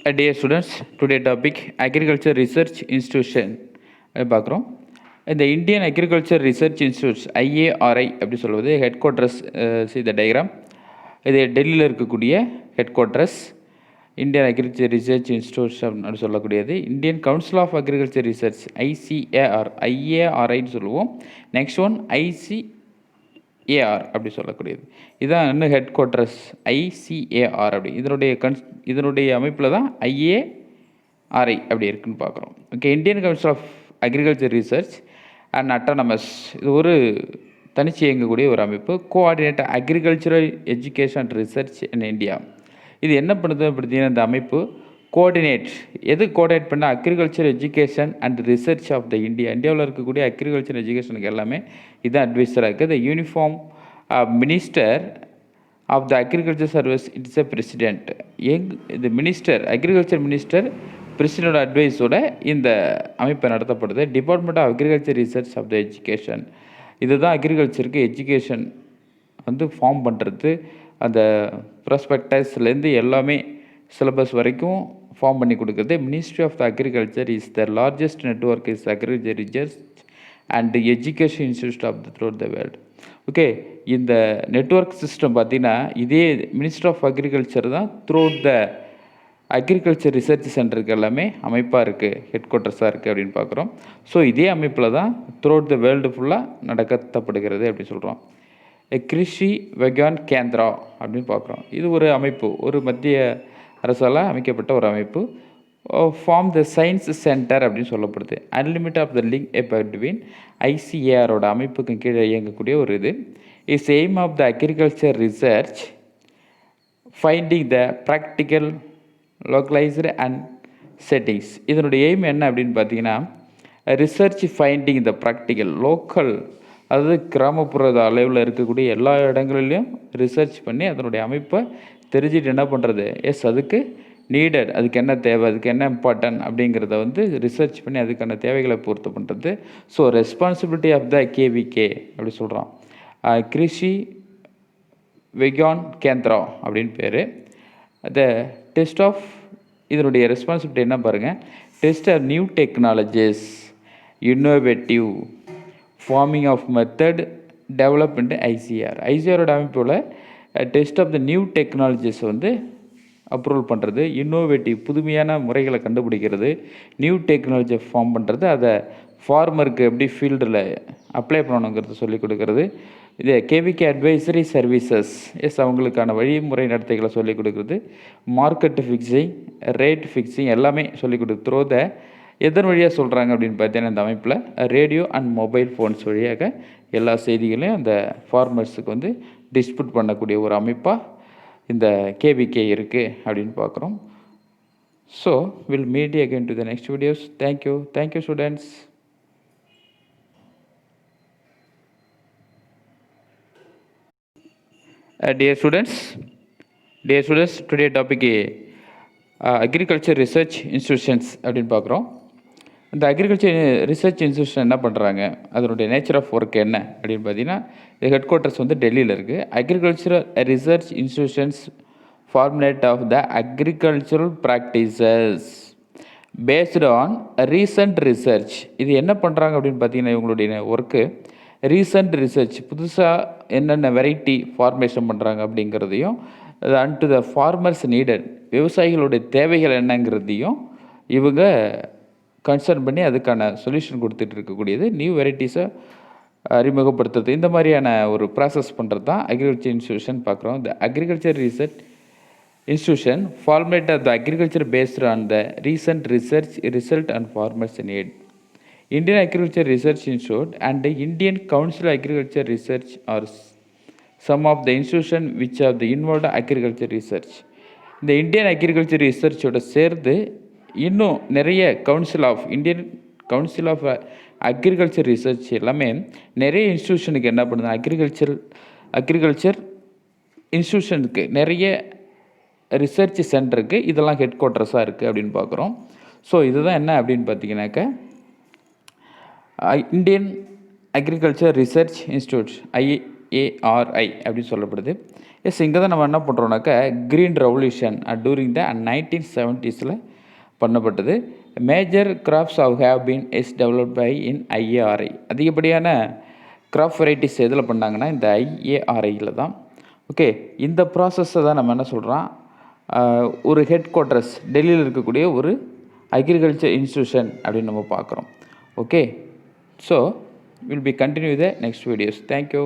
Dear students, today topic Agriculture Research Institution பார்க்குறோம். இந்த Indian agriculture research institutes IARI அப்படி சொல்வது headquarters see the diagram. இது டெல்லியில் இருக்கக்கூடிய headquarters Indian agriculture research institutes அப்படின்னு சொல்லக்கூடியது. Indian council of agriculture research IARIன்னு சொல்லுவோம். நெக்ஸ்ட் ஒன் ICAR அப்படி சொல்லக்கூடியது. இதுதான் இன்னும் ஹெட் குவார்ட்டர்ஸ் ICAR அப்படி இதனுடைய அமைப்பில் தான் IARI அப்படி இருக்குன்னு பார்க்குறோம். Okay, Indian council of agriculture research and autonomous இது ஒரு தனிச்சு இயங்கக்கூடிய ஒரு அமைப்பு. Coordinate agricultural education and research in India. இது என்ன பண்ணுது அப்படின்னா இந்த அமைப்பு கோஆர்டினேட் பண்ண agriculture education and research of the இந்தியாவில் இருக்கக்கூடிய அக்ரிகல்ச்சர் எஜுகேஷனுக்கு எல்லாமே இதுதான் அட்வைஸராக இருக்குது. The uniform minister of the agriculture service it's a president. இந்த மினிஸ்டர் அக்ரிகல்ச்சர் மினிஸ்டர் பிரசிடென்ட் அட்வைஸோட இந்த அமைப்பு நடத்தப்படுது. Department of agriculture research of the education இதுதான் அக்ரிகல்ச்சருக்கு எஜுகேஷன் ஃபார்ம் பண்ணுறது. அந்த ப்ராஸ்பெக்டஸ்லேருந்து எல்லாமே சிலபஸ் வரைக்கும் ஃபார்ம் பண்ணி கொடுக்குறது. Ministry of the agriculture is the largest network is agriculture research and education institute of the through the world. Okay, இந்த network system பார்த்தீங்கன்னா இதே மினிஸ்ட்ரி ஆஃப் அக்ரிகல்ச்சர் தான் த்ரூ த அக்ரிகல்ச்சர் ரிசர்ச் சென்டருக்கு எல்லாமே அமைப்பாக இருக்குது, ஹெட் குவார்ட்டர்ஸாக இருக்குது அப்படின்னு பார்க்குறோம். ஸோ இதே அமைப்பில் தான் த்ரூ த வேர்ல்டு ஃபுல்லாக நடத்தப்படுகிறது அப்படின்னு சொல்கிறோம். கிருஷி விக்யான் கேந்திரா அப்படின்னு பார்க்குறோம். இது ஒரு அமைப்பு, ஒரு மத்திய அரசால் அமைக்கப்பட்ட ஒரு அமைப்பு. ஃபார்ம் த சயின்ஸ் சென்டர் அப்படின்னு சொல்லப்படுது. Unlimit of the link between ICARோட அமைப்புக்கு கீழே இயங்கக்கூடிய ஒரு இது. Is aim of the agriculture research finding the practical localised and settings. இதனுடைய எய்ம் என்ன அப்படின்னு பார்த்தீங்கன்னா research finding the practical local, அதாவது கிராமப்புற அளவில் இருக்கக்கூடிய எல்லா இடங்களிலையும் ரிசர்ச் பண்ணி அதனுடைய அமைப்பை தெரிஞ்சுட்டு என்ன பண்ணுறது, அதுக்கு நீடட், அதுக்கு என்ன தேவை, அதுக்கு என்ன இம்பார்ட்டன்ட் அப்படிங்கிறத ரிசர்ச் பண்ணி அதுக்கான தேவைகளை பூர்த்தி பண்ணுறது. So responsibility of the KVK அப்படி சொல்கிறோம். கிருஷி விக்யான் கேந்திரா அப்படின்னு பேர். த டெஸ்ட் ஆஃப் இதனுடைய ரெஸ்பான்சிபிலிட்டி என்ன பாருங்கள். Test of new technologies, innovative farming of method development ICARோட அமைப்போல் test of the new technologies approval பண்ணுறது, இன்னோவேட்டிவ் புதுமையான முறைகளை கண்டுபிடிக்கிறது, நியூ டெக்னாலஜியை ஃபார்ம் பண்ணுறது, அதை ஃபார்மருக்கு எப்படி ஃபீல்டில் அப்ளை பண்ணணுங்கிறது சொல்லிக் கொடுக்குறது. இது KVK அட்வைசரி சர்வீசஸ் அவங்களுக்கான வழிமுறை நடத்தைகளை சொல்லிக் கொடுக்குறது. மார்க்கெட் ஃபிக்ஸிங், ரேட் ஃபிக்ஸிங் எல்லாமே சொல்லிக் கொடுக்குறத எதன் வழியாக சொல்கிறாங்க அப்படின்னு பார்த்தீங்கன்னா இந்த அமைப்பில் ரேடியோ அண்ட் மொபைல் ஃபோன்ஸ் வழியாக எல்லா செய்திகளையும் அந்த ஃபார்மர்ஸுக்கு டிஸ்ட்ரிபியூட் பண்ணக்கூடிய ஒரு அமைப்பாக இந்த KVK இருக்குது அப்படின்னு பார்க்குறோம். So will meet again to the next videos. Thank you students. Dear students, today topic agriculture research institutions அப்படின்னு பார்க்குறோம். இந்த அக்ரிகல்ச்சர் ரிசர்ச் இன்ஸ்டியூஷன் என்ன பண்ணுறாங்க, அதனுடைய நேச்சர் ஆஃப் ஒர்க் என்ன அப்படின்னு பார்த்தீங்கன்னா இது ஹெட் குவார்ட்டர்ஸ் டெல்லியில் இருக்குது. Agricultural research institutions formulate of the agricultural practices based on recent research. இது என்ன பண்ணுறாங்க அப்படின்னு பார்த்தீங்கன்னா இவங்களுடைய ஒர்க்கு ரீசன்ட் ரிசர்ச், புதுசாக என்னென்ன வெரைட்டி ஃபார்மேஷன் பண்ணுறாங்க அப்படிங்கிறதையும் and to the farmers needed, விவசாயிகளுடைய தேவைகள் என்னங்கிறதையும் இவங்க கன்சர்ன் பண்ணி அதுக்கான சொல்யூஷன் கொடுத்துட்டு இருக்கக்கூடியது. நியூ வெரைட்டிஸை அறிமுகப்படுத்துறது, இந்த மாதிரியான ஒரு ப்ராசஸ் பண்ணுறது தான் அக்ரிகல்ச்சர் இன்ஸ்டியூஷன் பார்க்குறோம். The agriculture research institution formulate of the agriculture based on the recent research result and farmers need. Indian Agriculture Research Institute and the Indian Council of Agriculture Research are some of the institutions which have the involved agriculture research. இந்த Indian agriculture ரிசர்ச்சோட சேர்ந்து இன்னும் நிறைய Indian council of agriculture research எல்லாமே நிறைய இன்ஸ்டியூஷனுக்கு என்ன பண்ணுது, agriculture இன்ஸ்டியூஷனுக்கு நிறைய ரிசர்ச் சென்டருக்கு இதெல்லாம் ஹெட் குவார்ட்டர்ஸாக இருக்குது அப்படின்னு பார்க்குறோம். ஸோ இதுதான் என்ன அப்படின்னு பார்த்தீங்கன்னாக்கா Indian agriculture research institute IARI அப்படின்னு சொல்லப்படுது. எஸ் இங்கே தான் நம்ம என்ன பண்ணுறோம்னாக்கா green revolution during the 1970s பண்ணப்பட்டது. Major crops have been is developed by in IARI. அதிகப்படியான கிராப் வெரைட்டிஸ் எதில் பண்ணாங்கன்னா இந்த IARIயில் தான். ஓகே, இந்த ப்ராசஸை தான் நம்ம என்ன சொல்கிறோம், ஒரு ஹெட் குவார்ட்டர்ஸ் டெல்லியில் இருக்கக்கூடிய ஒரு அக்ரிகல்ச்சர் இன்ஸ்டியூஷன் அப்படின்னு நம்ம பார்க்குறோம். Okay, so will be continue the next videos. Thank you.